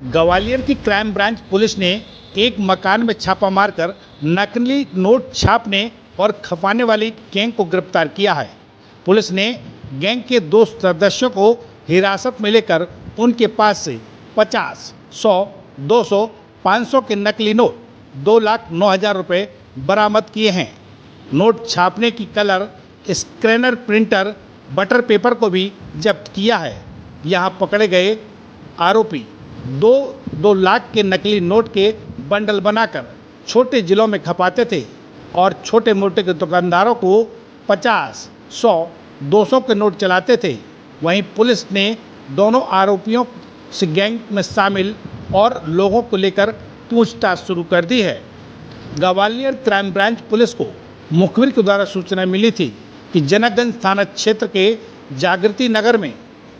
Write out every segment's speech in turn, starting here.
ग्वालियर की crime branch police ने एक मकान में छापा मारकर नकली नोट छापने और खपाने वाली गैंग को गिरफ्तार किया है। पुलिस ने गैंग के 2 सदस्यों को हिरासत में लेकर उनके पास से 50, 100, 200, 500 के नकली नोट 2,09,000 रुपये बरामद किए हैं। नोट छापने की colour scanner, printer, butter paper को भी जब्त किया है। यहाँ पकड़े गए आरोपी 2-2 लाख के नकली नोट के बंडल बनाकर छोटे जिलों में खपाते थे और छोटे मोटे के दुकानदारों को 50, 100, 200 के नोट चलाते थे। वहीं पुलिस ने दोनों आरोपियों से गैंग में शामिल और लोगों को लेकर पूछताछ शुरू कर दी है। ग्वालियर क्राइम ब्रांच पुलिस को मुखबिर के द्वारा सूचना मिली थी कि जनकगंज थाना क्षेत्र के जागृति नगर में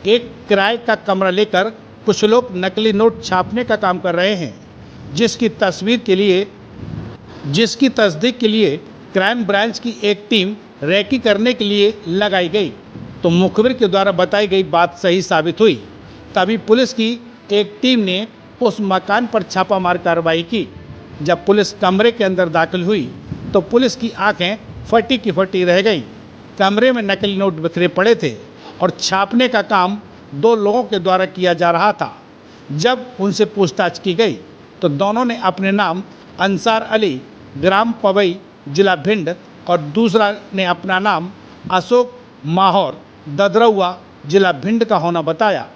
एक किराए का कमरा लेकर कुछ लोग नकली नोट छापने का काम कर रहे हैं, जिसकी तस्दीक के लिए क्राइम ब्रांच की एक टीम रेकी करने के लिए लगाई गई तो मुखबिर के द्वारा बताई गई बात सही साबित हुई। तभी पुलिस की एक टीम ने उस मकान पर छापामार कार्रवाई की। जब पुलिस कमरे के अंदर दाखिल हुई तो पुलिस की आंखें फटी की फटी रह गईं। कमरे में नकली नोट बिखरे पड़े थे और छापने का काम 2 लोगों के द्वारा किया जा रहा था। जब उनसे पूछताछ की गई तो दोनों ने अपने नाम अंसार अली, ग्राम पवई, जिला भिंड और दूसरा ने अपना नाम अशोक माहौर, ददरौआ, जिला भिंड का होना बताया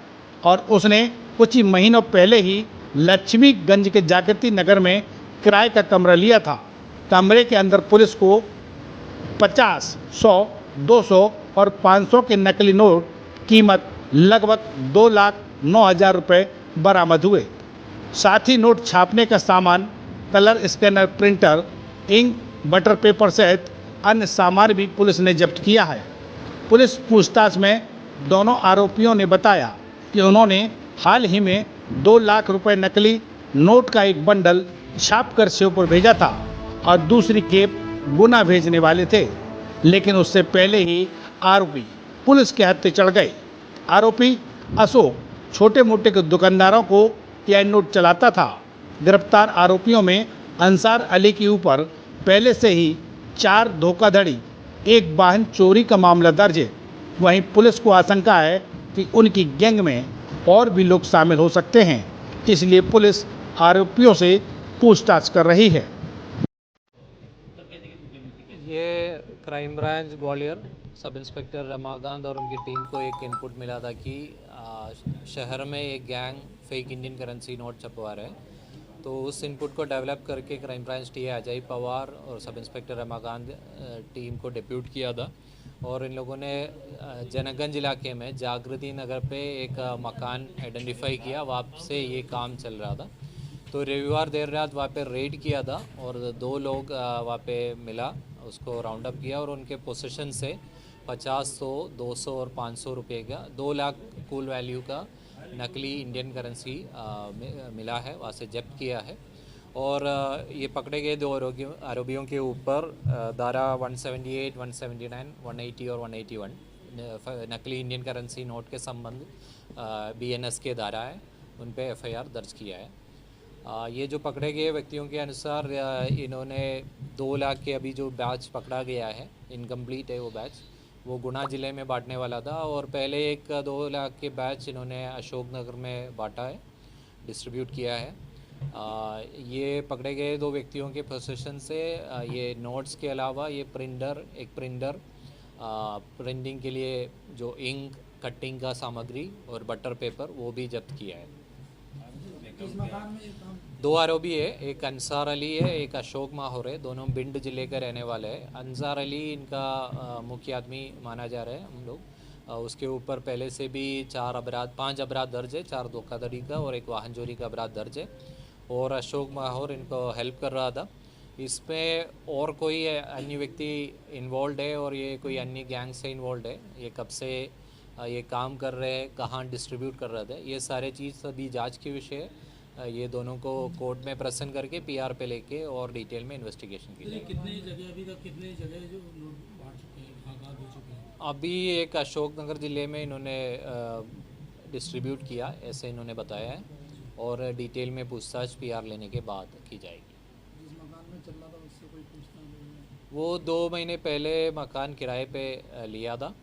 और उसने कुछ ही महीनों पहले ही लक्ष्मीगंज के जागृति नगर में किराए का कमरा लिया था। कमरे के अंदर पुलिस को 50, 100, 200 और 500 के नकली नोट कीमत लगभग 2,09,000 रुपये बरामद हुए। साथ ही नोट छापने का सामान, colour scanner, printer, ink, butter paper सहित अन्य सामान भी पुलिस ने जब्त किया है। पुलिस पूछताछ में दोनों आरोपियों ने बताया कि उन्होंने हाल ही में 2 लाख रुपए नकली नोट का एक बंडल छापकर श्योपुर भेजा था और दूसरी खेप गुना भेजने वाले थे, लेकिन उससे पहले ही आरोपी पुलिस के हत्थे चढ़ गए। आरोपी अशोक छोटे मोटे के दुकानदारों को यह नोट चलाता था। गिरफ्तार आरोपियों में अंसार अली के ऊपर पहले से ही 4 धोखाधड़ी, 1 वाहन चोरी का मामला दर्ज है। वहीं पुलिस को आशंका है कि उनकी गैंग में और भी लोग शामिल हो सकते हैं, इसलिए पुलिस आरोपियों से पूछताछ कर रही है। ये क्राइम ब्रांच ग्वालियर सब इंस्पेक्टर रमाकांत और उनकी टीम को एक इनपुट मिला था कि शहर में एक gang fake Indian currency note छपवा रहे हैं। तो उस इनपुट को डेवलप करके क्राइम ब्रांच टी अजय पवार और सब इंस्पेक्टर रमाकांत टीम को डिप्यूट किया था और इन लोगों ने जनकगंज इलाके में जागृति नगर पे एक मकान आइडेंटिफाई किया, वहाँ से ये काम चल रहा था। तो रविवार देर रात वहाँ पे रेड किया था और 2 लोग वहाँ पे मिला, उसको राउंड अप किया और उनके पोजीशन से 50, 100, 200 और 500 रुपये का 2 लाख कुल वैल्यू का नकली इंडियन करेंसी मिला है, वहाँ से जब्त किया है। और ये पकड़े गए 2 आरोपियों के ऊपर धारा 178, 179, 180 और 181 नकली इंडियन करेंसी नोट के संबंध BNS के धारा है, उन पे FIR दर्ज किया है। ये जो पकड़े गए व्यक्तियों के अनुसार इन्होंने 2 लाख के अभी जो बैच पकड़ा गया है, इनकम्प्लीट है वो बैच, वो गुना ज़िले में बांटने वाला था और पहले एक 2 लाख के बैच इन्होंने अशोकनगर में बांटा है, डिस्ट्रीब्यूट किया है। ये पकड़े गए 2 व्यक्तियों के पोजीशन से ये नोट्स के अलावा ये एक प्रिंटर, प्रिंटिंग के लिए जो इंक, कटिंग का सामग्री और बटर पेपर वो भी जब्त किया है। 2 आरोपी है, एक अंसार अली है, एक अशोक माहौर है, दोनों भिंड जिले के रहने वाले हैं। अंसार अली इनका मुख्य आदमी माना जा रहा है हम लोग। उसके ऊपर पहले से भी 5 अपराध दर्ज है, 4 धोखाधड़ी का और 1 वाहन चोरी का अपराध दर्ज है। और अशोक माहौर इनको हेल्प कर रहा था। इसमें और कोई अन्य व्यक्ति इन्वॉल्व है और ये कोई अन्य गैंग से इन्वॉल्व है, ये कब से ये काम कर रहे हैं, कहाँ डिस्ट्रीब्यूट कर रहे थे, ये सारे चीज़ अभी जांच के विषय है। ये दोनों को कोर्ट में प्रेजेंट करके PR पे लेके और डिटेल में इन्वेस्टिगेशन की जाएगी। कितने जगह अभी तक कितने जगह जो लोग बांट चुके हैं, कहाँ दे चुके हैं? अभी एक अशोकनगर ज़िले में इन्होंने डिस्ट्रीब्यूट किया, ऐसे इन्होंने बताया है। और डिटेल में पूछताछ पीआर लेने के बाद की जाएगी। जिस मकान में चल रहा था उससे कोई पूछना नहीं वो 2 महीने पहले मकान किराए पे लिया था,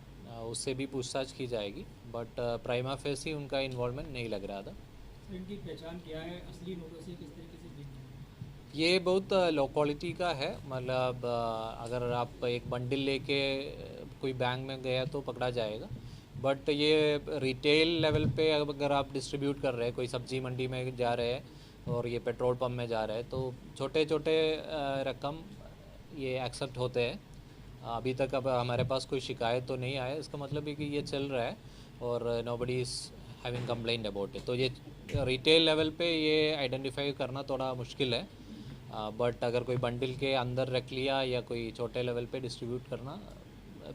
उससे भी पूछताछ की जाएगी, बट प्राइमा फेसी उनका इन्वॉल्वमेंट नहीं लग रहा था। है। इनकी पहचान क्या है, असली नोटों से किस तरीके से दिख ये बहुत लो क्वालिटी का है, मतलब अगर आप एक बंडल लेके कोई बैंक में गया तो पकड़ा जाएगा, बट ये रिटेल लेवल पे अगर आप डिस्ट्रीब्यूट कर रहे हैं, कोई सब्जी मंडी में जा रहे हैं और ये पेट्रोल पंप में जा रहे हैं, तो छोटे छोटे रकम ये एक्सेप्ट होते हैं। अभी तक अब हमारे पास कोई शिकायत तो नहीं आया, इसका मतलब है कि ये चल रहा है और nobody is having complaint about it. तो ये रिटेल लेवल पे ये आइडेंटिफाई करना थोड़ा मुश्किल है, बट अगर कोई बंडल के अंदर रख लिया या कोई छोटे लेवल पे डिस्ट्रीब्यूट करना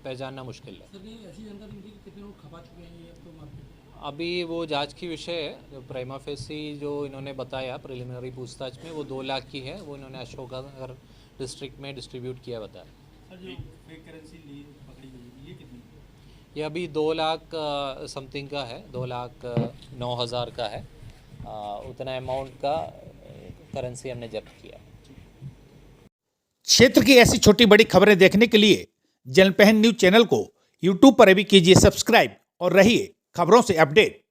पहचानना मुश्किल है। सर ये ऐसी जानकारी मिली कि कितने लोग खपा चुके हैं ये तो मार्केट अभी वो जांच की विषय है। प्राइमा फेसी जो इन्होंने बताया प्रिलिमिनरी पूछताछ में वो 2 लाख की है, वो इन्होंने अशोकनगर डिस्ट्रिक्ट में डिस्ट्रीब्यूट किया बताया। सर जो फेक करेंसी ली पकड़ी गई ये कितनी ये अभी 2 लाख समथिंग का है, 2,09,000 का है, उतना अमाउंट का करेंसी हमने जब्त किया। क्षेत्र की ऐसी छोटी बड़ी खबरें देखने के लिए जनपहन न्यूज चैनल को यूट्यूब पर भी कीजिए सब्सक्राइब और रहिए खबरों से अपडेट।